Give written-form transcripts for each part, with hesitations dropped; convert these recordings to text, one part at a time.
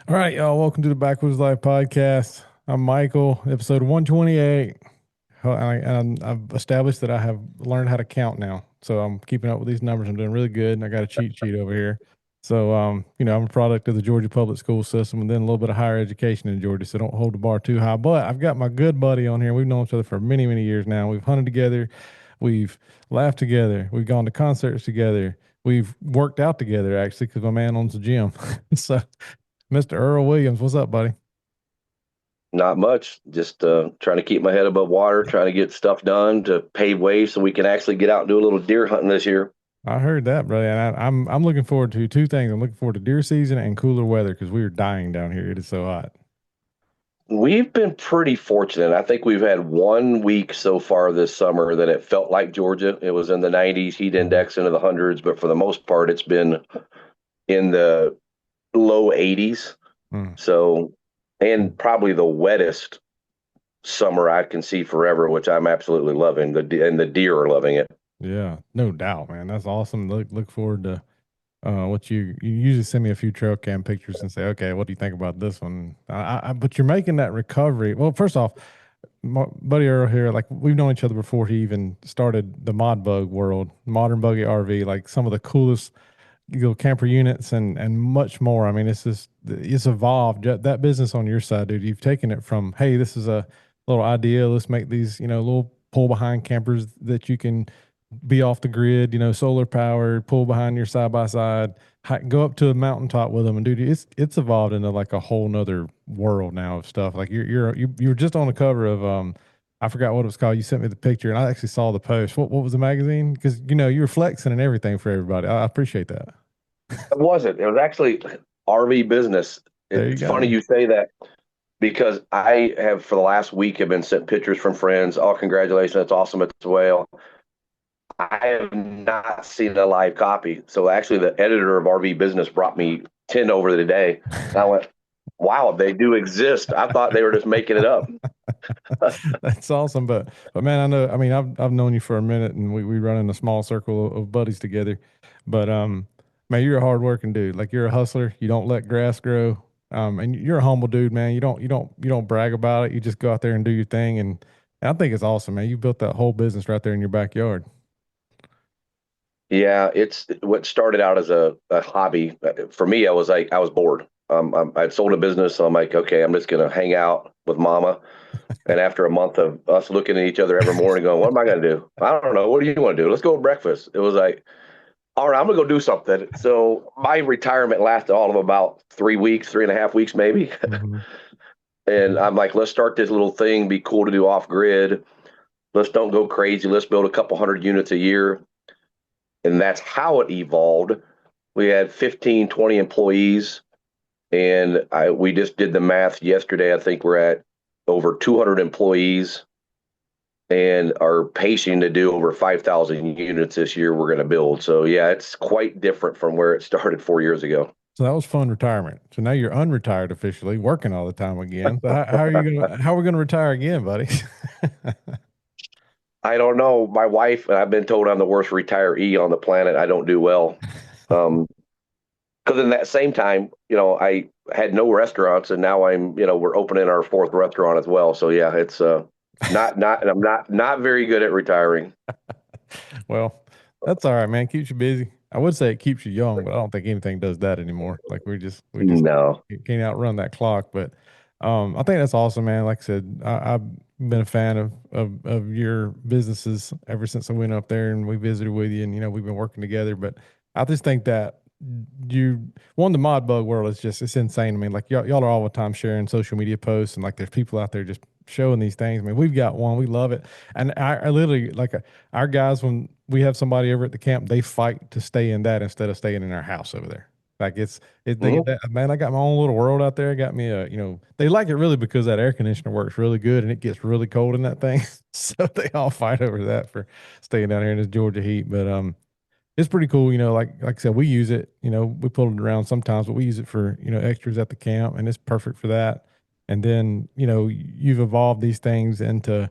All right, y'all. Welcome to the Backwoods Life Podcast. I'm Michael, episode 128. I've established that I have learned how to count now. So I'm keeping up with these numbers. I'm doing really good. And I got a cheat sheet over here. So, I'm a product of the Georgia public school system and then a little bit of higher education in Georgia. So don't hold the bar too high. But I've got my good buddy on here. We've known each other for many, many years now. We've hunted together. We've laughed together. We've gone to concerts together. We've worked out together, actually, because my man owns a gym. So Mr. Earl Williams, what's up, buddy? Not much. Just trying to keep my head above water, trying to get stuff done to pave way so we can actually get out and do a little deer hunting this year. I heard that, brother. And I'm looking forward to two things. I'm looking forward to deer season and cooler weather because we are dying down here. It is so hot. We've been pretty fortunate. I think we've had 1 week so far this summer that it felt like Georgia. It was in the 90s, heat Mhm. index into the hundreds, but for the most part, it's been in the low 80s. Mm. So, and probably the wettest summer I can see forever, which I'm absolutely loving. And the deer are loving it. Yeah, no doubt, man. That's awesome. Look forward to what you usually send me a few trail cam pictures and say, okay, what do you think about this one? But you're making that recovery. Well, first off, my buddy Earl here, like we've known each other before he even started the mod bug world, modern buggy RV, like some of the coolest camper units and much more. I mean, it's evolved that business on your side, dude. You've taken it from, hey, this is a little idea. Let's make these, little pull behind campers that you can be off the grid, solar powered, pull behind your side by side, go up to a mountaintop with them. And dude, it's evolved into like a whole nother world now of stuff. Like you're just on the cover of I forgot what it was called. You sent me the picture, and I actually saw the post. What was the magazine? Because you were flexing and everything for everybody. I appreciate that. It wasn't. It was actually RV business. There you It's funny go. you say that because I have for the last week have been sent pictures from friends. Oh, congratulations! It's awesome as well. I have not seen a live copy. So actually, the editor of RV Business brought me 10 over the day. And I went, wow, they do exist. I thought they were just making it up. That's awesome. But man, I know. I mean, I've known you for a minute, and we run in a small circle of buddies together. But man, you're a hardworking dude. Like you're a hustler. You don't let grass grow. And you're a humble dude, man. You don't brag about it. You just go out there and do your thing. And I think it's awesome, man. You built that whole business right there in your backyard. Yeah, it's what started out as a hobby. For me, I was bored. I'd sold a business, so I'm like, okay, I'm just gonna hang out with mama. And after a month of us looking at each other every morning, going, what am I gonna do? I don't know. What do you want to do? Let's go to breakfast. It was like, all right, I'm gonna go do something. So my retirement lasted all of about 3 weeks, 3.5 weeks maybe. Hmm. And I'm like, let's start this little thing. Be cool to do off grid. Let's don't go crazy. Let's build a couple hundred units a year. And that's how it evolved. We had 15, 20 employees, and we just did the math yesterday. I think we're at over 200 employees and are pacing to do over 5,000 units this year we're going to build. So, yeah, it's quite different from where it started 4 years ago. So that was fun retirement. So now you're unretired officially, working all the time again. So how are we gonna retire again, buddy? I don't know. My wife, and I've been told I'm the worst retiree on the planet. I don't do well. Because in that same time, I had no restaurants, and now we're opening our fourth restaurant as well. So yeah, it's not, I'm not very good at retiring. Well, that's all right, man. Keeps you busy. I would say it keeps you young, but I don't think anything does that anymore. Like we just No. can't outrun that clock. But I think that's awesome, man. Like I said, I've been a fan of your businesses ever since I went up there and we visited with you, and we've been working together. But I just think that you the mod bug world is just it's insane. I mean, like y'all are all the time sharing social media posts, and like there's people out there just showing these things. I mean, we've got one, we love it, and I literally like our guys when we have somebody over at the camp, they fight to stay in that instead of staying in our house over there. Like Mhm. man, I got my own little world out there. I got me they like it really because that air conditioner works really good and it gets really cold in that thing. So they all fight over that for staying down here in this Georgia heat. But it's pretty cool, like I said, we use it, we pull it around sometimes, but we use it for, extras at the camp and it's perfect for that. And then, you've evolved these things into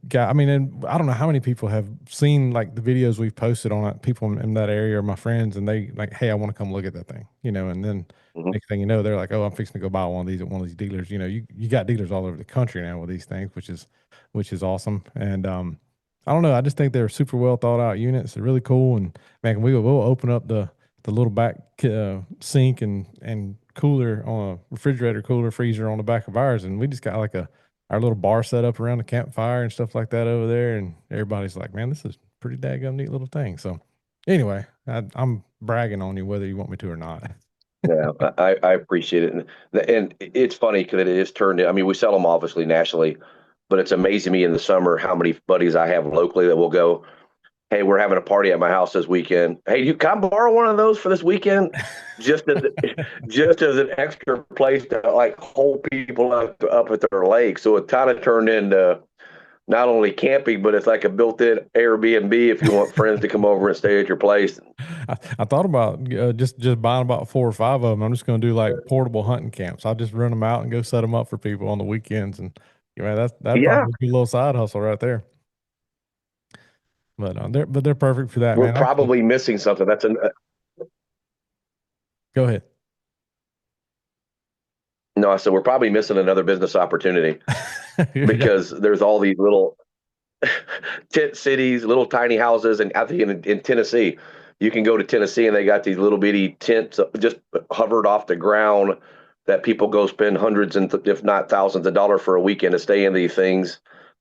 got, I mean, and I don't know how many people have seen like the videos we've posted on it, people in that area or my friends, and they like, hey, I want to come look at that thing, and then Mhm. next thing you know, they're like, oh, I'm fixing to go buy one of these at one of these dealers. You got dealers all over the country now with these things, which is awesome. And I don't know, I just think they're super well thought out units. They're really cool, and man, we'll open up the little back sink and cooler on a refrigerator cooler freezer on the back of ours, and we just got like our little bar set up around the campfire and stuff like that over there. And everybody's like, man, this is pretty daggum neat little thing. So anyway, I'm bragging on you whether you want me to or not. Yeah, I appreciate it. And it's funny because it is turned in. I mean, we sell them obviously nationally, but it's amazing me in the summer how many buddies I have locally that will go, hey, we're having a party at my house this weekend. Hey, can I borrow one of those for this weekend? Just as just as an extra place to like hold people up at their lake. So it kind of turned into not only camping, but it's like a built-in Airbnb if you want friends to come over and stay at your place. I thought about just buying about 4 or 5 of them. I'm just going to do like portable hunting camps. I'll just rent them out and go set them up for people on the weekends. And that'd Yeah, probably be a little side hustle right there. But they're perfect for that, we're man. Actually, probably missing something. That's an go ahead. No, I said we're probably missing another business opportunity Yeah. because there's all these little tent cities, little tiny houses, and I think in Tennessee, you can go to Tennessee and they got these little bitty tents just hovered off the ground that people go spend hundreds and if not thousands of dollars for a weekend to stay in these things.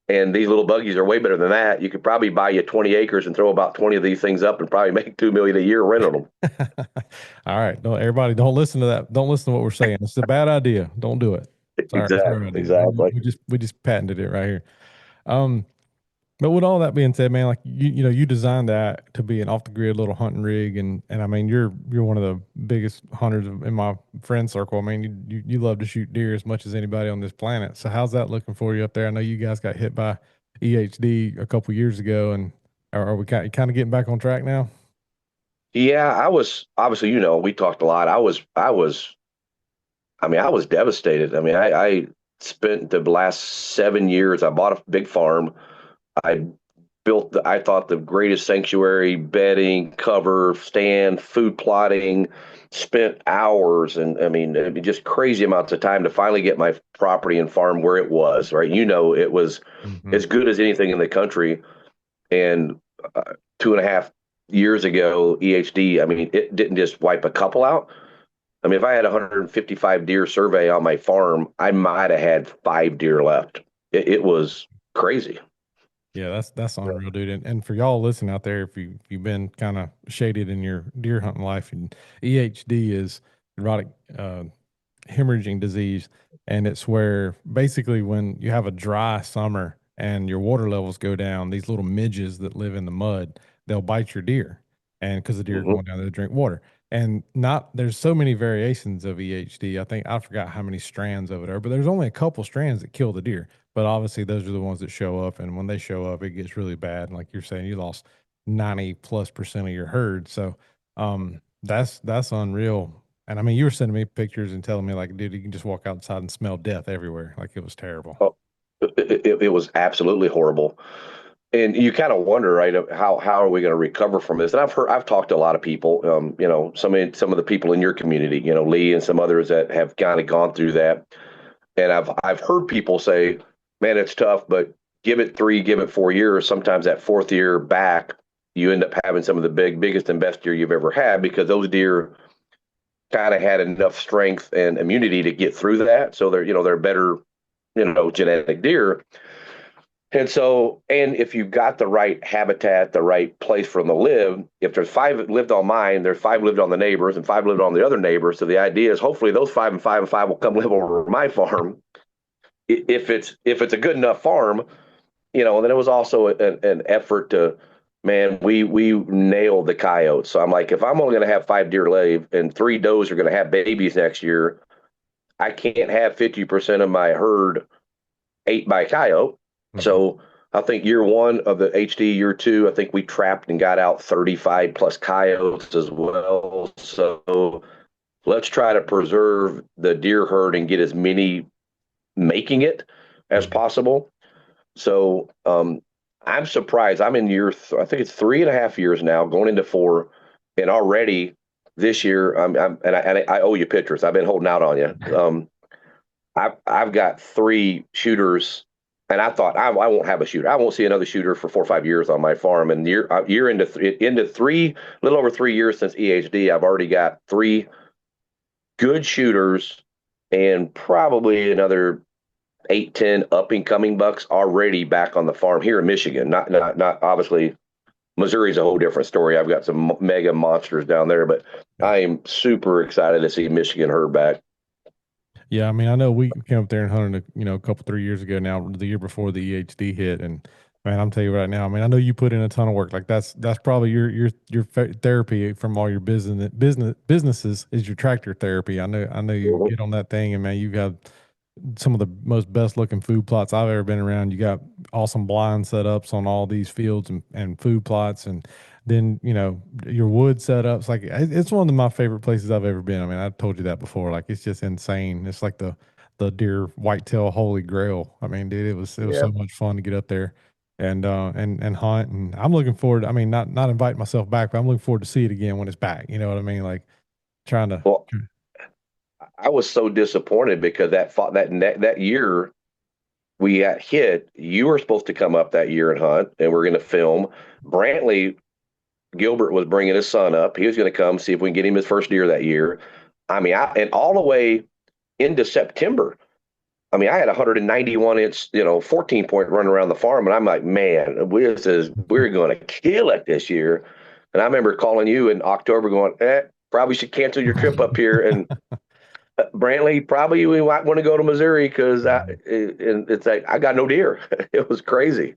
And these little buggies are way better than that. You could probably buy you 20 acres and throw about 20 of these things up and probably make 2 million a year renting them. All right. Don't everybody don't listen to that. Don't listen to what we're saying. It's a bad idea. Don't do it. It's our Exactly, idea. exactly. We just patented it right here. Um, but with all that being said, man, like you designed that to be an off the grid little hunting rig, and I mean you're one of the biggest hunters in my friend circle. I mean you love to shoot deer as much as anybody on this planet. So how's that looking for you up there? I know you guys got hit by EHD a couple years ago, and are we kind of getting back on track now? Yeah, I was obviously, we talked a lot. I was devastated. I mean, I spent the last 7 years, I bought a big farm. I I thought the greatest sanctuary, bedding, cover, stand, food plotting, spent hours and I mean, it'd be just crazy amounts of time to finally get my property and farm where it was, right? It was Hmm. as good as anything in the country. And 2.5 years ago, EHD, I mean, it didn't just wipe a couple out. I mean, if I had 155 deer survey on my farm, I might have had 5 deer left. It was crazy. Yeah, that's unreal, dude. And for y'all listening out there, if you've been kind of shaded in your deer hunting life, and EHD is erotic hemorrhaging disease, and it's where basically when you have a dry summer and your water levels go down, these little midges that live in the mud, they'll bite your deer, and because the deer are Hmm. going down there to drink water. And not there's so many variations of EHD. I think I forgot how many strands of it are, but there's only a couple strands that kill the deer. But obviously, those are the ones that show up, and when they show up, it gets really bad. And like you're saying, you lost 90+% of your herd. So, that's unreal. And I mean, you were sending me pictures and telling me like, dude, you can just walk outside and smell death everywhere. Like it was terrible. Oh, it was absolutely horrible. And you kind of wonder, right, how are we going to recover from this? And I've talked to a lot of people, some of the people in your community, Lee and some others that have kind of gone through that. And I've heard people say, man, it's tough, but give it 3, give it 4 years. Sometimes that fourth year back, you end up having some of the biggest and best deer you've ever had because those deer kind of had enough strength and immunity to get through that. So they're better, genetic deer. And so, and if you've got the right habitat, the right place for them to live, if there's 5 that lived on mine, there's 5 lived on the neighbors and 5 lived on the other neighbors. So the idea is hopefully those 5 and 5 and 5 will come live over my farm. If it's a good enough farm, and then it was also an effort to, man, we nailed the coyotes. So I'm like, if I'm only going to have 5 deer live and 3 does are going to have babies next year, I can't have 50% of my herd ate by a coyote. Mhm. So I think year 1 of the HD, year 2, I think we trapped and got out 35 plus coyotes as well. So let's try to preserve the deer herd and get as many making it as Mhm. possible. So I'm surprised. I'm in I think it's 3.5 years now, going into four, and already this year, I owe you pictures. I've been holding out on you. I've got three shooters, and I thought I won't have a shooter. I won't see another shooter for 4 or 5 years on my farm. And year into three, little over 3 years since EHD, I've already got three good shooters, and probably another 8, 10 up and coming bucks already back on the farm here in Michigan. Not obviously. Missouri's a whole different story. I've got some mega monsters down there, but I am super excited to see Michigan herd back. Yeah, I mean, I know we came up there and hunted, a couple 3 years ago now, the year before the EHD hit, and man, I'm telling you right now, I mean, I know you put in a ton of work. Like that's probably your therapy from all your businesses is your tractor therapy. I know you Mhm. get on that thing, and man, you got some of the most best looking food plots I've ever been around. You got awesome blind setups on all these fields and food plots, and then your wood setups. Like it's one of my favorite places I've ever been. I mean, I've told you that before. Like it's just insane. It's like the deer whitetail holy grail. I mean, dude, it was Yeah. so much fun to get up there and hunt. And I'm looking forward. I mean, not invite myself back, but I'm looking forward to see it again when it's back. You know what I mean? Like trying to. Well, I was so disappointed because that year we got hit. You were supposed to come up that year and hunt, and we're going to film. Brantley Gilbert was bringing his son up. He was going to come see if we can get him his first deer that year. I mean, and all the way into September. I mean, I had a 191-inch, 14 point run around the farm, and I'm like, man, we're going to kill it this year. And I remember calling you in October, going, probably should cancel your trip up here. And Brantley, probably we might want to go to Missouri because it's like I got no deer. It was crazy.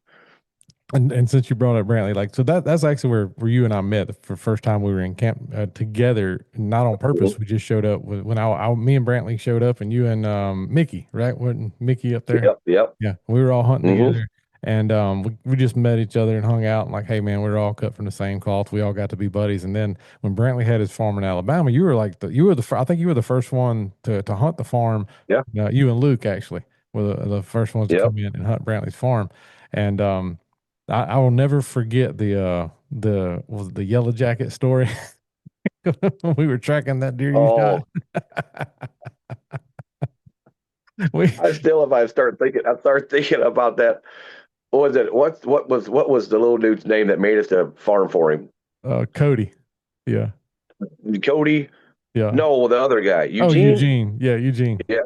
And since you brought up Brantley, like so that's actually where you and I met the first time we were in camp together, not on purpose. Mhm. We just showed up when me and Brantley showed up, and you and Mickey, right? Wasn't Mickey up there? Yep, yep. Yeah, we were all hunting Hmm. together, and we just met each other and hung out, and like, hey man, we're all cut from the same cloth. We all got to be buddies. And then when Brantley had his farm in Alabama, you were like I think you were the first one to hunt the farm. Yeah, You and Luke actually were the first ones to yep. come in and hunt Brantley's farm, and I will never forget the yellow jacket story when we were tracking that deer you shot. Oh, We if I start thinking about that. What was it? What was the little dude's name that made us a farm for him? Cody. Yeah. Cody? Yeah. No, the other guy, Oh, Eugene. Eugene. Yeah, Eugene. Yeah,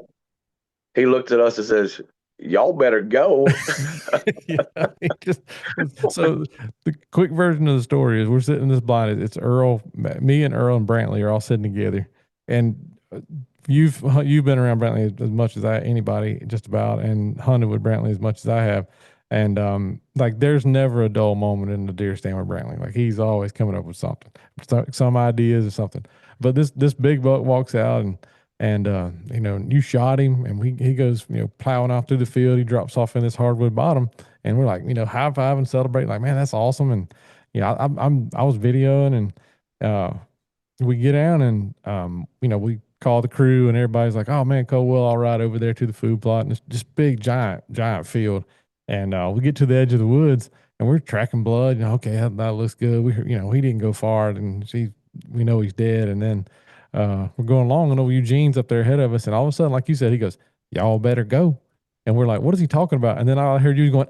he looked at us and says, "Y'all better go." Yeah, so the quick version of the story is we're sitting in this blind. It's Earl, me and Earl and Brantley are all sitting together, and you've been around Brantley as much as anybody just about, and hunted with Brantley as much as I have, and like there's never a dull moment in the deer stand with Brantley. Like he's always coming up with something, some ideas or something. But this big buck walks out and you shot him, and he goes, plowing off through the field. He drops off in this hardwood bottom, and we're like, high five and celebrate, like, man, that's awesome. And I was videoing, and we get down, and we call the crew, and everybody's like, oh man, Cole, we'll all ride over there to the food plot, and it's just big, giant field, and we get to the edge of the woods, and we're tracking blood. Okay, that looks good. He didn't go far, and we know he's dead, and then we're going along, and Eugene's up there ahead of us, and all of a sudden, like you said, he goes, "Y'all better go." And we're like, "What is he talking about?" And then I heard you going,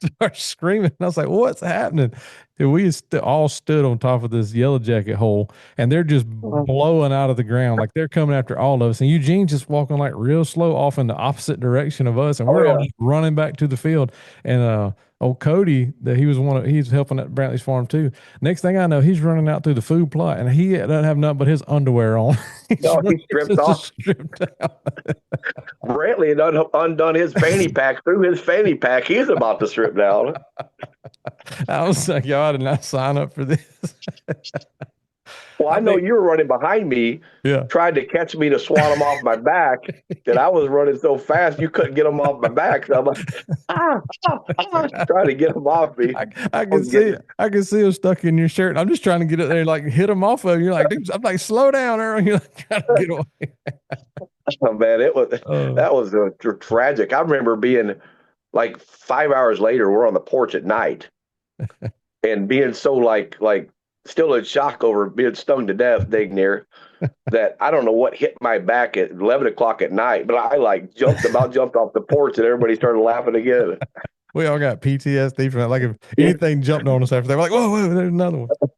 start screaming. And I was like, "What's happening?" And we all stood on top of this yellow jacket hole, and they're just blowing out of the ground, like they're coming after all of us. And Eugene's just walking like real slow off in the opposite direction of us, and Oh we're all yeah. just running back to the field. And old Cody, that he's helping at Brantley's farm too. Next thing I know, he's running out through the food plot, and he doesn't have nothing but his underwear on. He's No, he running stripped just off. stripped out. Brantley had undone his fanny pack through his fanny pack. He's about to strip down. I was like, y'all did not sign up for this. Well, I I know mean, you were running behind me, yeah. tried to catch me to swat him off my back, that I was running so fast you couldn't get him off my back. So I'm like, trying to get him off me. I I can was see getting, it. I can see him stuck in your shirt. I'm just trying to get it there, like hit him off of you. You're like, dude, I'm like, slow down, Earl. You're like trying to get away. Oh, man, Oh, that was tragic. I remember being like 5 hours later, we're on the porch at night and being so like still in shock over being stung to death, dang near that. I don't know what hit my back at 11 o'clock at night, but I like jumped off the porch and everybody started laughing again. we all got PTSD from that. Like if anything jumped on us after that, we're like, whoa, whoa, there's another one. Oh,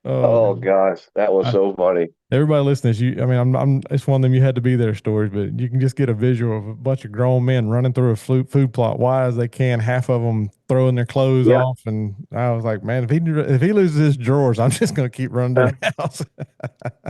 Oh man. gosh, that was I, so funny. everybody listening, I mean, it's one of them you had to be there stories, but you can just get a visual of a bunch of grown men running through a food plot wide as they can, half of them throwing their clothes Yeah. off. And I was like, man, if he loses his drawers, I'm just going to keep running to the house.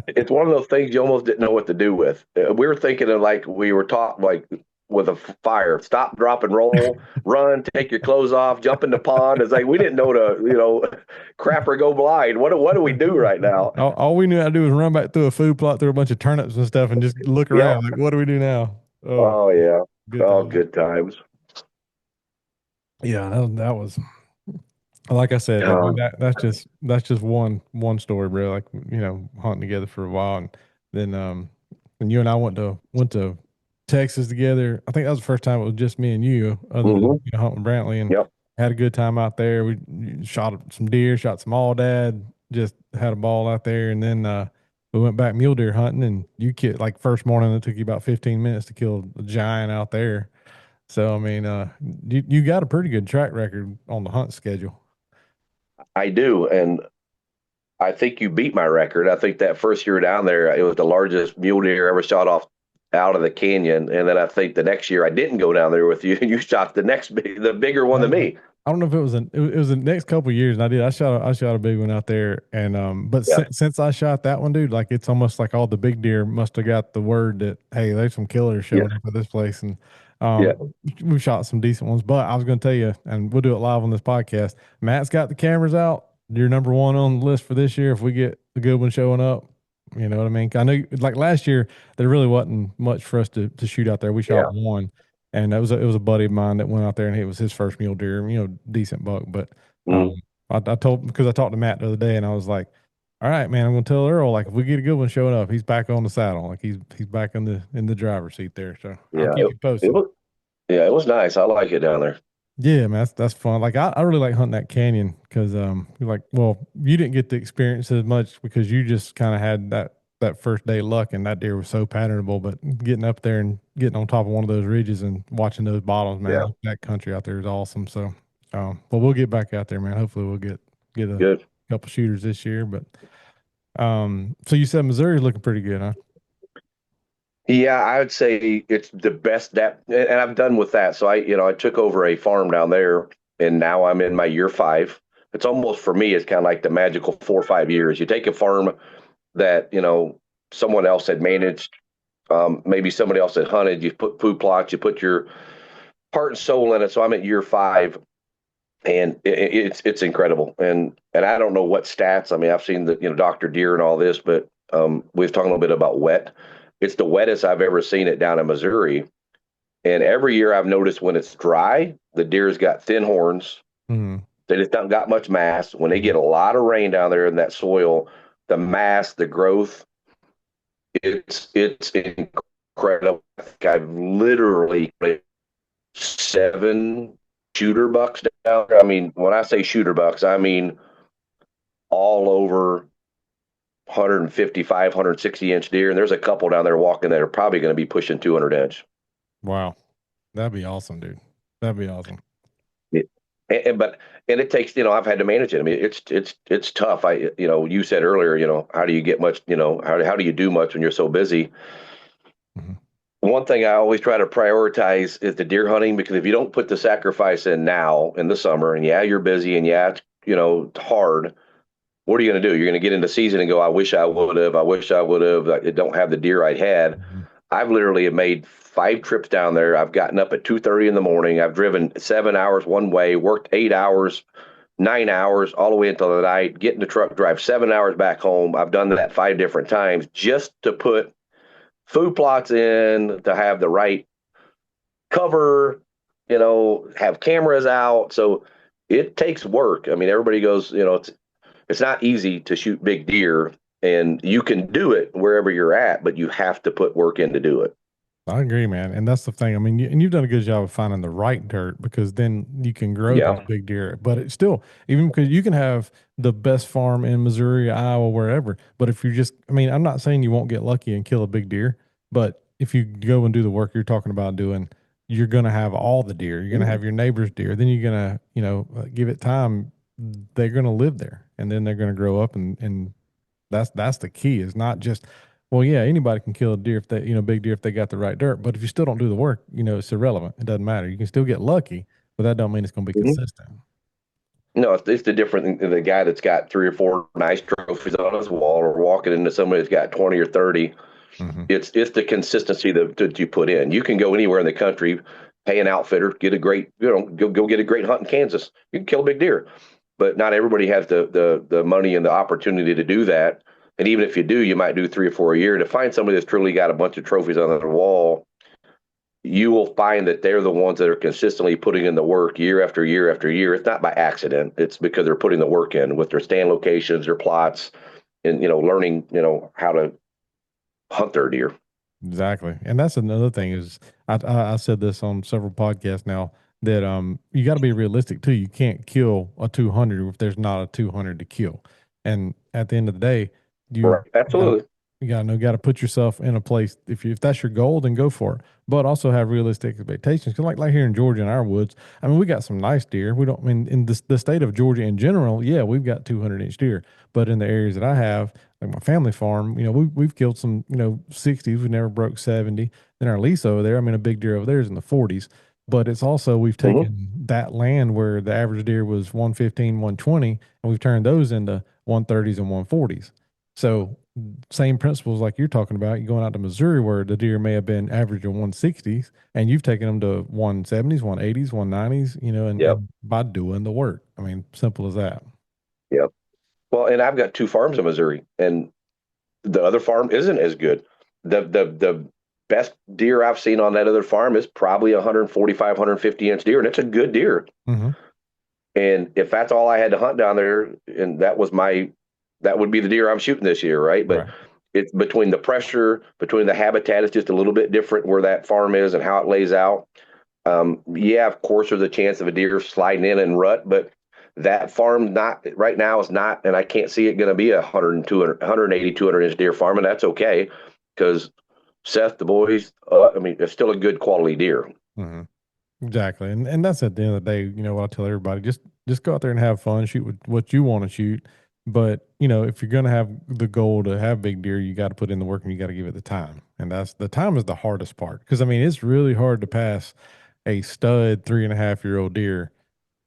It's one of those things you almost didn't know what to do with. We were thinking of like we were taught like with a fire, stop, drop, and roll, run, take your clothes off, jump in the pond. It's like we didn't know to, crap or go blind. What do we do right now? All we knew how to do was run back through a food plot through a bunch of turnips and stuff and just look around Yep. like, what do we do now? Oh, Oh yeah. good Oh, time. good times. Yeah, that was like I said. I mean, Oh, that's just one story, bro. Like hunting together for a while, and then when you and I went to Texas together. I think that was the first time it was just me and you, other than hmm hunting Brantley, and yep. had a good time out there. We shot some deer, shot some all dad, just had a ball out there, and then we went back mule deer hunting, and you killed like first morning. It took you about 15 minutes to kill a giant out there. So I mean, you got a pretty good track record on the hunt schedule. I do, and I think you beat my record. I think that first year down there, it was the largest mule deer ever shot off out of the canyon. And then I think the next year I didn't go down there with you, and you shot the bigger one than me. I don't know if it was the next couple of years, and I shot a big one out there, and but Yeah, since I shot that one, dude, like it's almost like all the big deer must have got the word that hey, there's some killers yeah, showing up at this place, and yeah. we shot some decent ones. But I was going to tell you, and we'll do it live on this podcast. Matt's got the cameras out. You're number one on the list for this year. If we get a good one showing up, you know what I mean. I know, like last year, there really wasn't much for us to shoot out there. We shot Yeah. one. And it was a buddy of mine that went out there and it was his first mule deer, decent buck. But Mm, I told because I talked to Matt the other day and I was like, all right, man, I'm gonna tell Earl like if we get a good one showing up, he's back on the saddle, like he's back in the driver's seat there. So I'll yeah. keep you It posted. was yeah, it was nice. I like it down there. Yeah, man, that's fun. Like I really like hunting that canyon because like well you didn't get to experience it as much because you just kind of had that first day luck and that deer was so patternable. But getting up there and getting on top of one of those ridges and watching those bottoms, man, Yeah, that country out there is awesome. So, but we'll get back out there, man. Hopefully we'll get a good. couple shooters this year. But so you said Missouri's looking pretty good, huh? Yeah, I would say it's the best and I've done with that. So I took over a farm down there, and now I'm in my year 5. It's almost for me, it's kind of like the magical 4 or 5 years. You take a farm that someone else had managed, maybe somebody else had hunted. You put food plots, you put your heart and soul in it. So I'm at year 5, and it's incredible. And I don't know what stats. I mean, I've seen the Dr. Deer and all this, but we've talked a little bit about wet. It's the wettest I've ever seen it down in Missouri. And every year I've noticed when it's dry, the deer's got thin horns. Mm-hmm. They just don't got much mass. When they get a lot of rain down there in that soil, the mass, the growth, it's incredible. I think I've literally put 7 shooter bucks down there. I mean, when I say shooter bucks, I mean all over 155, 160-inch deer. And there's a couple down there walking that are probably going to be pushing 200-inch. Wow, that'd be awesome, dude. That'd be awesome. Yeah. And it takes, I've had to manage it. I mean, it's tough. You said earlier, how do you get much, how do you do much when you're so busy? Mm-hmm. One thing I always try to prioritize is the deer hunting, because if you don't put the sacrifice in now in the summer, and yeah, you're busy, and yeah, it's, hard. What are you going to do? You're going to get into season and go, I wish I would have. I wish I would have. I don't have the deer I had. Mm-hmm. I've literally made 5 trips down there. I've gotten up at 2:30 in the morning. I've driven 7 hours one way, worked 8 hours, 9 hours, all the way until the night, get in the truck, drive 7 hours back home. I've done that 5 different times just to put food plots in, to have the right cover, have cameras out. So it takes work. I mean, everybody goes, it's not easy to shoot big deer, and you can do it wherever you're at, but you have to put work in to do it. I agree, man. And that's the thing. I mean, and you've done a good job of finding the right dirt because then you can grow those Yeah. big deer. But it's still, even because you can have the best farm in Missouri, Iowa, wherever. But if you're just, I mean, I'm not saying you won't get lucky and kill a big deer, but if you go and do the work you're talking about doing, you're going to have all the deer. You're going to have your neighbor's deer. Then you're going to, give it time. They're going to live there and then they're going to grow up and that's the key. Is not just, well, yeah, anybody can kill a deer if they, big deer if they got the right dirt. But if you still don't do the work, it's irrelevant. It doesn't matter. You can still get lucky, but that don't mean it's going to be Mhm. consistent. No, it's the different than the guy that's got three or four nice trophies on his wall, or walking into somebody that's got 20 or 30. Hmm. It's the consistency that you put in. You can go anywhere in the country, pay an outfitter, get a great, go get a great hunt in Kansas. You can kill a big deer, but not everybody has the money and the opportunity to do that. And even if you do, you might do three or four a year. To find somebody that's truly got a bunch of trophies on their wall, you will find that they're the ones that are consistently putting in the work year after year after year. It's not by accident. It's because they're putting the work in with their stand locations, their plots, and learning how to hunt their deer. Exactly. And that's another thing is I said this on several podcasts now that you got to be realistic too. You can't kill a 200 if there's not a 200 to kill. And at the end of the day, you Right. got to Absolutely. got to put yourself in a place. If that's your goal, then go for it. But also have realistic expectations. Cause like here in Georgia in our woods, I mean, we got some nice deer. We don't, I mean, in the state of Georgia in general, yeah, we've got 200-inch deer. But in the areas that I have, like my family farm, we've killed some, 60s. We never broke 70. Then our lease over there, I mean, a big deer over there is in the 40s. But it's also, we've Hmm. taken that land where the average deer was 115, 120, and we've turned those into 130s and 140s. So same principles like you're talking about. You're going out to Missouri where the deer may have been average of 160s, and you've taken them to 170s, 180s, 190s, Yep. and by doing the work. I mean, simple as that. Yep. Well, and I've got two farms in Missouri, and the other farm isn't as good. The best deer I've seen on that other farm is probably 145, 150-inch deer, and it's a good deer. Hmm. And if that's all I had to hunt down there, and that would be the deer I'm shooting this year, right? But Right. it's between the pressure, between the habitat, it's just a little bit different where that farm is and how it lays out. Yeah, of course, there's a chance of a deer sliding in and rut, but that farm not right now is not, and I can't see it going to be a 100, 200, 180, 200-inch deer farm, and that's okay because Seth, the boys, I mean, it's still a good quality deer. Hmm. Exactly. And that's at the end of the day, what I tell everybody, just go out there and have fun, shoot what you want to shoot. But, if you're gonna have the goal to have big deer, you got to put in the work and you got to give it the time. And that's the time is the hardest part. Because I mean, it's really hard to pass a stud 3.5-year-old deer.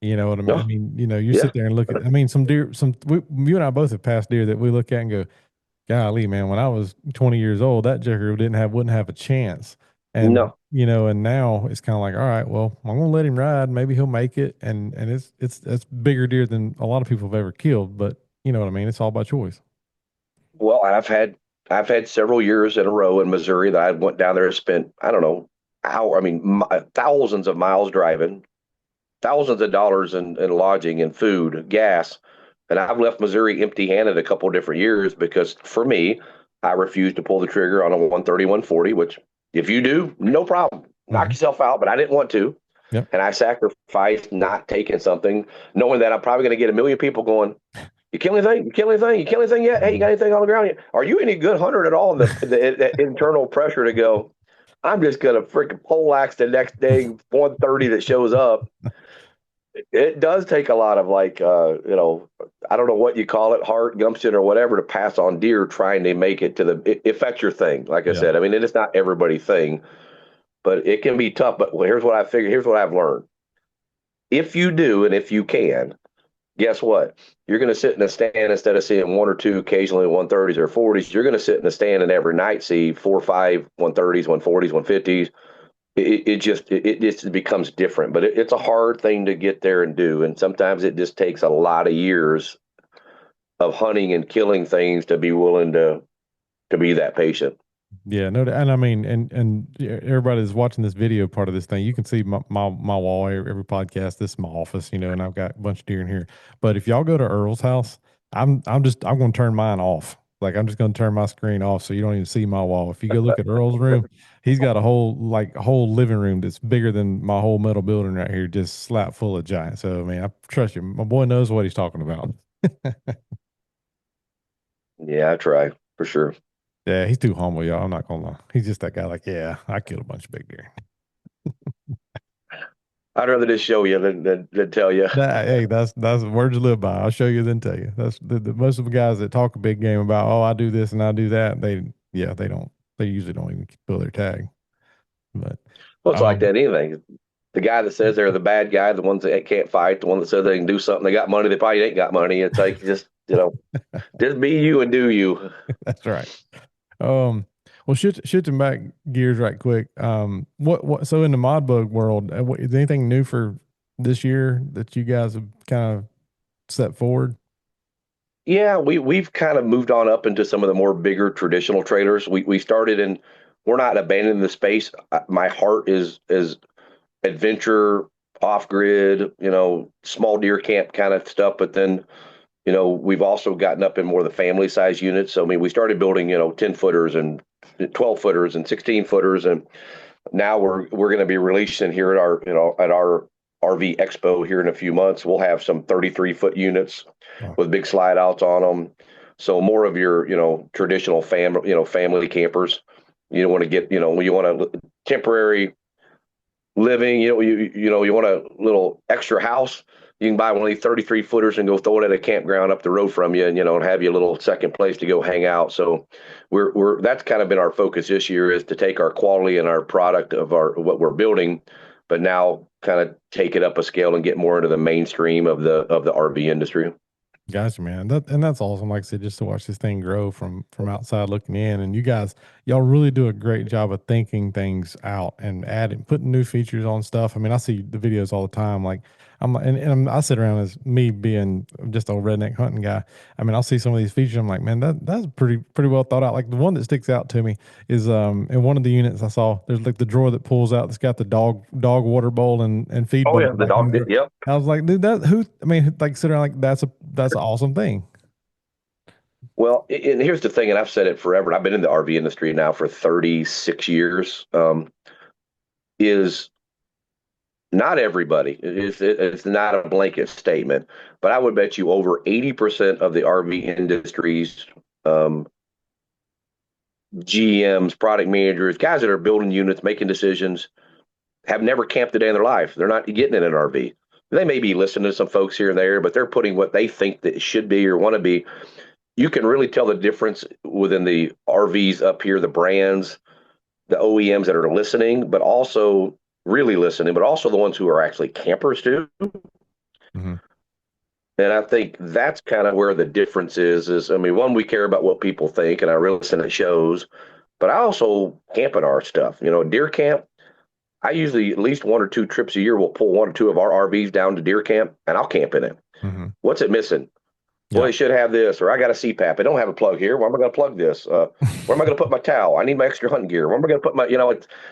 You know what I mean? I No, mean, you yeah, sit there and look at, I mean, some deer, you and I both have passed deer that we look at and go, golly, man, when I was 20 years old, that Joker wouldn't have a chance. And no. and now it's kind of like, all right, well, I'm gonna let him ride. Maybe he'll make it. And it's bigger deer than a lot of people have ever killed. But you know what I mean? It's all by choice. Well, I've had several years in a row in Missouri that I went down there and spent, I don't know, thousands of miles driving, thousands of dollars in lodging and food, gas. And I've left Missouri empty handed a couple of different years because for me, I refuse to pull the trigger on a 130, 140, which if you do, no problem. Knock Hmm. yourself out, but I didn't want to. Yep. And I sacrificed not taking something, knowing that I'm probably going to get a million people going, you kill anything? You kill anything? You kill anything yet? Hey, you got Mhm. anything on the ground yet? Are you any good hunter at all? And the internal pressure to go, I'm just going to freaking poleaxe the next day 130 that shows up. It does take a lot of I don't know what you call it, heart, gumption, or whatever to pass on deer trying to make it to if that's your thing. Like I Yeah. said, I mean, it is not everybody's thing, but it can be tough. But here's what I figure. Here's what I've learned. If you do, and if you can, guess what? You're going to sit in a stand instead of seeing one or two, occasionally 130s or 40s. You're going to sit in a stand and every night see 4 or 5 130s, 140s, 150s. It just becomes different, but it's a hard thing to get there and do, and sometimes it just takes a lot of years of hunting and killing things to be willing to be that patient. Yeah, no, and I mean, and yeah, everybody that's watching this video part of this thing, you can see my wall every podcast. This is my office, and I've got a bunch of deer in here. But if y'all go to Earl's house, I'm going to turn mine off. Like I'm just going to turn my screen off so you don't even see my wall. If you go look at Earl's room, he's got a whole living room that's bigger than my whole metal building right here, just slap full of giants. So I mean, I trust you. My boy knows what he's talking about. Yeah, I try for sure. Yeah, he's too humble, y'all. I'm not gonna lie. He's just that guy. Like, yeah, I killed a bunch of big deer. I'd rather just show you than tell you. Hey, that's words to live by. I'll show you then tell you. That's the most of the guys that talk a big game about. Oh, I do this and I do that. They don't. They usually don't even pull their tag. But Well, it's like um, that anything. The guy that says they're the bad guy, the ones that can't fight, the one that says they can do something, they got money, they probably ain't got money. It's like just be you and do you. that's right. Um, well, shifting back gears right quick. What? So in the mod bug world, is anything new for this year that you guys have kind of set forward? Yeah, we've kind of moved on up into some of the more bigger traditional trailers. We started in. We're not abandoning the space. My heart is adventure, off grid, small deer camp kind of stuff. But then, we've also gotten up in more of the family size units. So I mean, we started building 10 footers and 12 footers and 16 footers, and now we're going to be releasing here at our RV Expo here in a few months. We'll have some 33-foot units Oh, with big slide outs on them. So more of your traditional family campers. You don't want to get you want a temporary living. You want a little extra house. You can buy one of these 33 footers and go throw it at a campground up the road from you, and have your little second place to go hang out. So we're that's kind of been our focus this year, is to take our quality and our product of what we're building, but now kind of take it up a scale and get more into the mainstream of the RV industry. gotcha, man. That's awesome. Like I said, just to watch this thing grow from outside looking in, and y'all really do a great job of thinking things out and adding, putting new features on stuff. I mean, I see the videos all the time. Like I sit around as me being just a redneck hunting guy. I mean, I'll see some of these features. I'm like, man, that's pretty well thought out. Like the one that sticks out to me is in one of the units I saw. There's like the drawer that pulls out that's got the dog water bowl and feed Oh bowl yeah, the like dog. hung there. Yep. I was like, dude, that who? I mean, like sit around like that's an awesome thing. Well, and here's the thing, and I've said it forever. And I've been in the RV industry now for 36 years. Is not everybody. It's not a blanket statement, but I would bet you over 80% of the RV industry's um, GMs, product managers, guys that are building units, making decisions, have never camped a day in their life. They're not getting in an RV. They may be listening to some folks here and there, but they're putting what they think that it should be or want to be. You can really tell the difference within the RVs up here, the brands, the OEMs that are listening, but also really listening, but also the ones who are actually campers too. Hmm. And I think that's kind of where the difference is I mean, one, we care about what people think, and I really listen to shows, but I also camp at our stuff. Deer camp, I usually at least one or two trips a year will pull one or two of our RVs down to deer camp, and I'll camp in it. Hmm. What's it missing? Well, Yeah. they should have this, or I got a CPAP. I don't have a plug here. Where am I going to plug this? Where am I going to put my towel? I need my extra hunting gear. Where am I going to put my,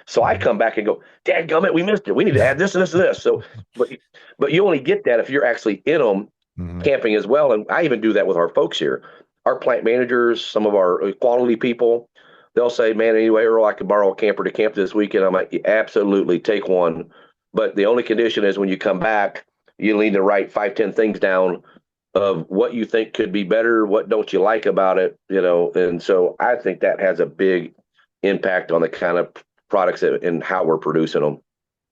so I Mhm. come back and go, Dad gummit, we missed it. We need to add this and this and this. So, but you only get that if you're actually in them Mhm. camping as well. And I even do that with our folks here, our plant managers, some of our quality people. They'll say, man, anyway, Earl, I could borrow a camper to camp this weekend. I'm like, absolutely, take one. But the only condition is when you come back, you need to write 5, 10 things down of what you think could be better, what don't you like about it, and so I think that has a big impact on the kind of products and how we're producing them.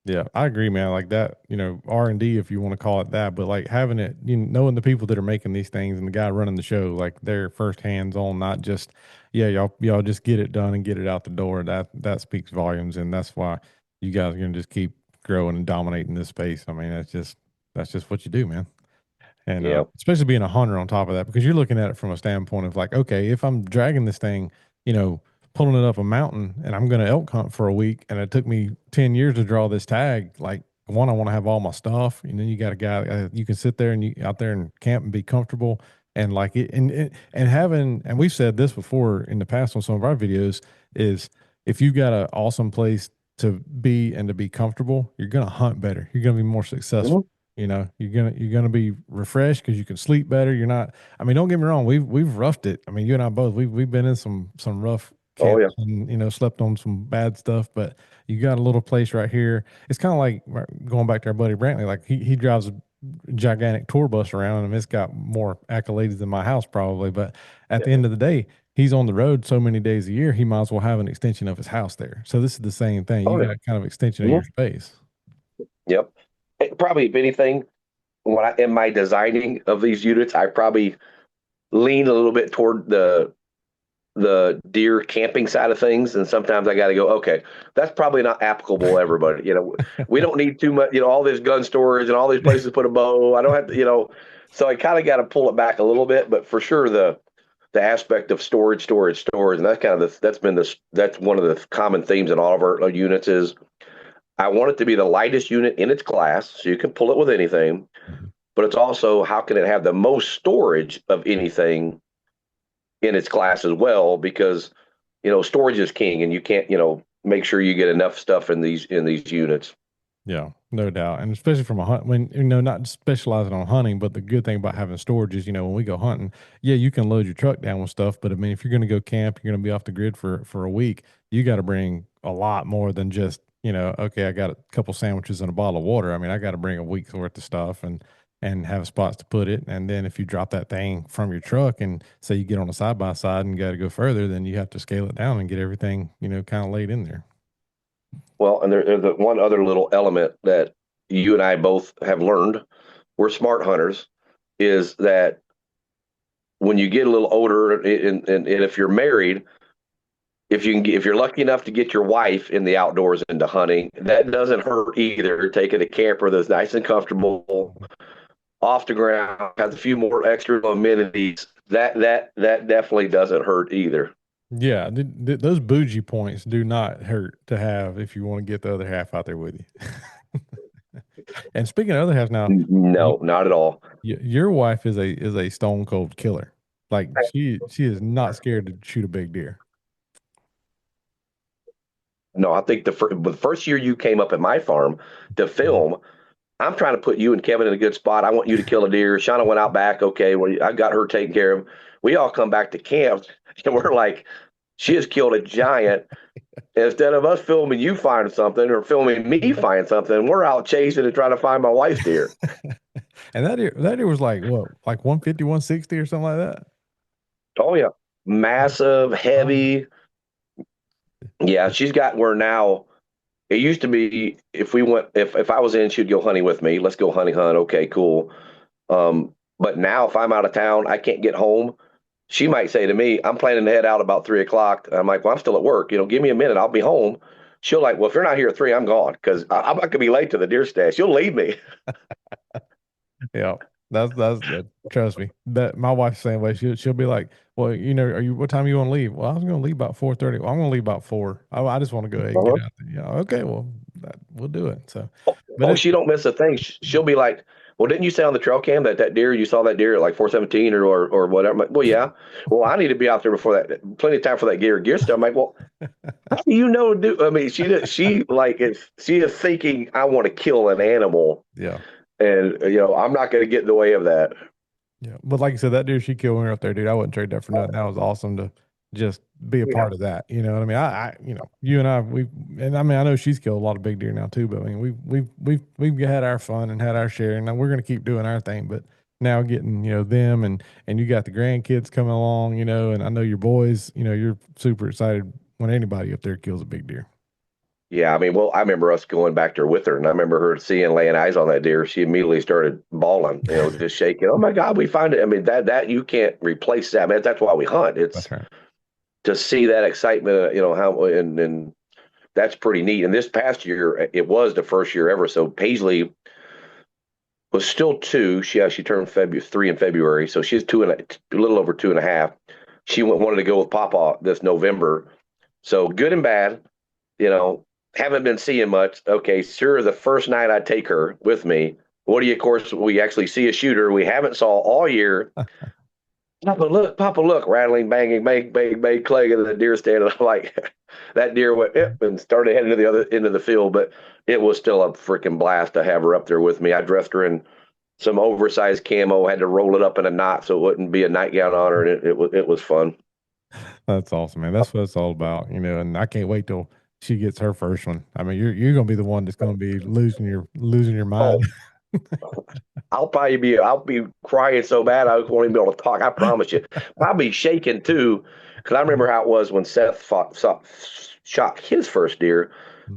Yeah, I agree, man. Like that, R&D, if you want to call it that, but like having it, knowing the people that are making these things and the guy running the show, like they're first hands on, not just, yeah, y'all just get it done and get it out the door. That speaks volumes, and that's why you guys are gonna just keep growing and dominating this space. I mean, that's just what you do, man. And Yeah. especially being a hunter on top of that, because you're looking at it from a standpoint of like, okay, if I'm dragging this thing, you know, pulling it up a mountain and I'm going to elk hunt for a week and it took me 10 years to draw this tag, like, one, I want to have all my stuff. And then you got a guy, you can sit there and you out there and camp and be comfortable. And like it, and having, and we've said this before in the past on some of our videos, is if you've got an awesome place to be and to be comfortable, you're going to hunt better. You're going to be more Mhm. successful. You're gonna be refreshed because you can sleep better. You're not. I mean, don't get me wrong. We've roughed it. I mean, you and I both. We've been in some rough Oh camps yeah, and slept on some bad stuff. But you got a little place right here. It's kind of like going back to our buddy Brantley. Like he drives a gigantic tour bus around, and it's got more accolades than my house probably. But at the yeah. end of the day, he's on the road so many days a year. He might as well have an extension of his house there. So this is the same thing. Oh You yeah. got kind of extension of Mhm. your space. Yep. Probably, if anything, when I in my designing of these units, I probably lean a little bit toward the deer camping side of things, and sometimes I got to go, okay, that's probably not applicable to everybody. We don't need too much, all this gun storage and all these places to put a bow. I don't have to, so I kind of got to pull it back a little bit, but for sure the aspect of storage, and that's one of the common themes in all of our units is I want it to be the lightest unit in its class, so you can pull it with anything, Mhm. but it's also how can it have the most storage of anything in its class as well, because storage is king, and you can't make sure you get enough stuff in these units. Yeah, no doubt. And especially from a hunt, when, not specializing on hunting, but the good thing about having storage is, when we go hunting, yeah, you can load your truck down with stuff. But I mean, if you're going to go camp, you're going to be off the grid for a week, you got to bring a lot more than just, okay, I got a couple sandwiches and a bottle of water. I mean, I got to bring a week's worth of stuff and have spots to put it. And then if you drop that thing from your truck and say you get on a side by side and got to go further, then you have to scale it down and get everything, kind of laid in there. Well, and there's the one other little element that you and I both have learned. We're smart hunters. Is that when you get a little older, and if you're married, if you're lucky enough to get your wife in the outdoors into hunting, that doesn't hurt either. Taking a camper that's nice and comfortable, off the ground, has a few more extra amenities. That definitely doesn't hurt either. Yeah, those bougie points do not hurt to have if you want to get the other half out there with you. And speaking of other half, now you, No, not at all. your wife is a stone cold killer. Like she is not scared to shoot a big deer. No, I think the first year you came up at my farm to Mhm. film, I'm trying to put you and Kevin in a good spot. I want you to kill a deer. Shauna went out back. Okay, well, I got her taken care of. We all come back to camp, and we're like, she has killed a giant. Instead of us filming you find something or filming me find something, we're out chasing and trying to find my wife's deer. And that deer was like what, like 150, 160 or something like that. Oh yeah, massive, Oh, heavy. Yeah, she's got where now. It used to be if I was in, she'd go hunting with me. Let's go hunting hunt. Okay, cool. But now if I'm out of town, I can't get home. She might say to me, I'm planning to head out about 3 o'clock. I'm like, well, I'm still at work. Give me a minute. I'll be home. She'll like, well, if you're not here at 3, I'm gone because I'm not gonna be late to the deer stash. You'll leave me. yeah, that's that. Trust me. That my wife's the same way. She'll be like, well, are you what time you want to leave? Well, I was going to leave about 4:30. Well, I'm going to leave about 4. I just want to go ahead and get Uh-huh. out there. Yeah, okay, well, we'll do it. So, but Oh, it, she don't miss a thing. She'll be like, well, didn't you say on the trail cam that deer you saw that deer at like 4:17 or whatever? I'm like, well, yeah. Well, I need to be out there before that. Plenty of time for that gear stuff. I'm like, well, how do you know? I mean, she is thinking I want to kill an animal, yeah. and I'm not going to get in the way of that. Yeah, but like I said, that deer she killed when we were up there, dude. I wouldn't trade that for nothing. That was awesome to just be a Yeah. part of that. You know what I mean? You and I, and I mean, I know she's killed a lot of big deer now too. But I mean, we've had our fun and had our share, and we're gonna keep doing our thing. But now getting them and you got the grandkids coming along, and I know your boys, you're super excited when anybody up there kills a big deer. Yeah, I mean, well, I remember us going back there with her, and I remember her seeing laying eyes on that deer. She immediately started bawling, just shaking. Oh my God, we find it. I mean, that you can't replace that. Man, that's why we hunt. It's That's right. to see that excitement. How and that's pretty neat. And this past year, it was the first year ever. So Paisley was still 2. She turned February 3 in February, so she's a little over 2.5. She wanted to go with Papa this November. So good and bad, you know, haven't been seeing much. Okay, sure. The first night I take her with me, of course, we actually see a shooter we haven't saw all year. Papa, look, rattling, banging, bang, bang, bang, clay in the deer stand. And I'm like, that deer went and started heading to the other end of the field, but it was still a freaking blast to have her up there with me. I dressed her in some oversized camo, had to roll it up in a knot so it wouldn't be a nightgown on her, and it was fun. That's awesome, man. That's what it's all about, and I can't wait till she gets her first one. I mean, you're gonna be the one that's gonna be losing your mind. Oh, I'll be crying so bad I won't even be able to talk. I promise you. Probably shaking too, because I remember how it was when shot his first deer.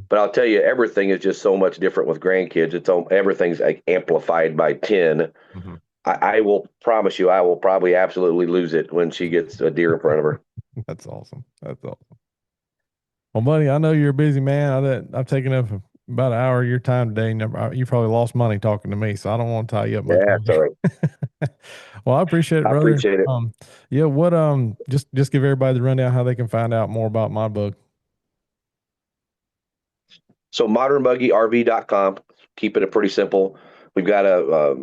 But I'll tell you, everything is just so much different with grandkids. Everything's like amplified by 10. Mhm. I will promise you, I will probably absolutely lose it when she gets a deer in front of her. That's awesome. That's awesome. Well, buddy, I know you're a busy man. I've taken up about an hour of your time today. And you probably lost money talking to me, so I don't want to tie you up much Yeah, longer. sorry. Well, I appreciate it, I brother. appreciate it. Yeah, what just give everybody the rundown how they can find out more about my book. So modernbuggyrv.com, keeping it pretty simple. We've got a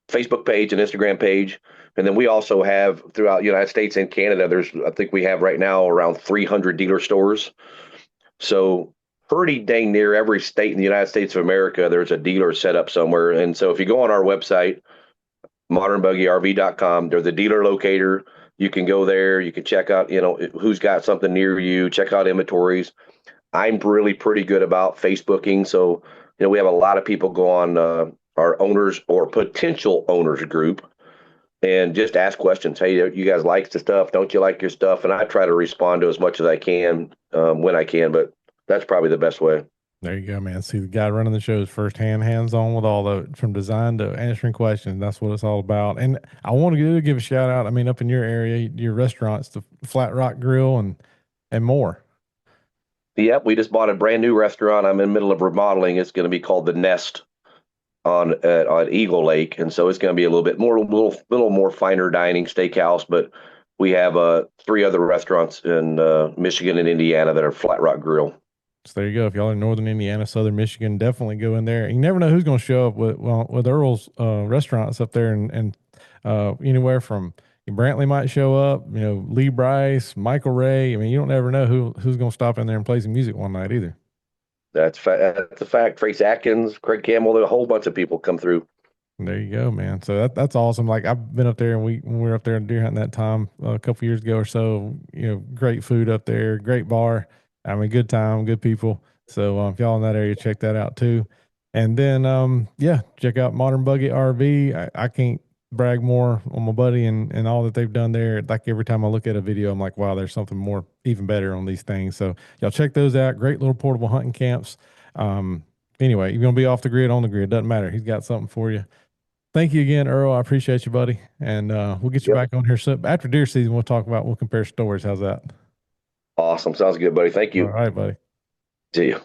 Facebook page and Instagram page. And then we also have throughout the United States and Canada, I think we have right now around 300 dealer stores. So pretty dang near every state in the United States of America, there's a dealer set up somewhere. And so if you go on our website, modernbuggyrv.com, there's a dealer locator. You can go there. You can check out, who's got something near you, check out inventories. I'm really pretty good about Facebooking. So, we have a lot of people go on our owners or potential owners group and just ask questions. Hey, you guys like the stuff? Don't you like your stuff? And I try to respond to as much as I can when I can, but that's probably the best way. There you go, man. See, the guy running the show is firsthand, hands on with all of it, from design to answering questions. That's what it's all about. And I want to give a shout out. I mean, up in your area, your restaurants, the Flat Rock Grill, and more. Yep, we just bought a brand new restaurant. I'm in the middle of remodeling. It's going to be called the Nest on Eagle Lake, and so it's going to be a little bit more, little more finer dining steakhouse. But we have three other restaurants in Michigan and Indiana that are Flat Rock Grill. So there you go. If y'all are in Northern Indiana, Southern Michigan, definitely go in there. You never know who's going to show up with Earl's restaurants up there, and anywhere from Brantley might show up. Lee Bryce, Michael Ray. I mean, you don't ever know who's going to stop in there and play some music one night either. That's a fact. Trace Atkins, Craig Campbell, a whole bunch of people come through. There you go, man. So that's awesome. Like, I've been up there, and when we were up there deer hunting that time a couple years ago or so. Great food up there, great bar. I mean, good time, good people. So if y'all in that area, check that out too. And then yeah, check out Modern Buggy RV. I can't brag more on my buddy and all that they've done there. Like, every time I look at a video, I'm like, wow, there's something more, even better on these things. So y'all check those out. Great little portable hunting camps. Anyway, you're gonna be off the grid, on the grid, doesn't matter. He's got something for you. Thank you again, Earl. I appreciate you, buddy. And we'll get you Yep. back on here soon. After deer season, we'll compare stories. How's that? Awesome. Sounds good, buddy. Thank All you. right, buddy. See you.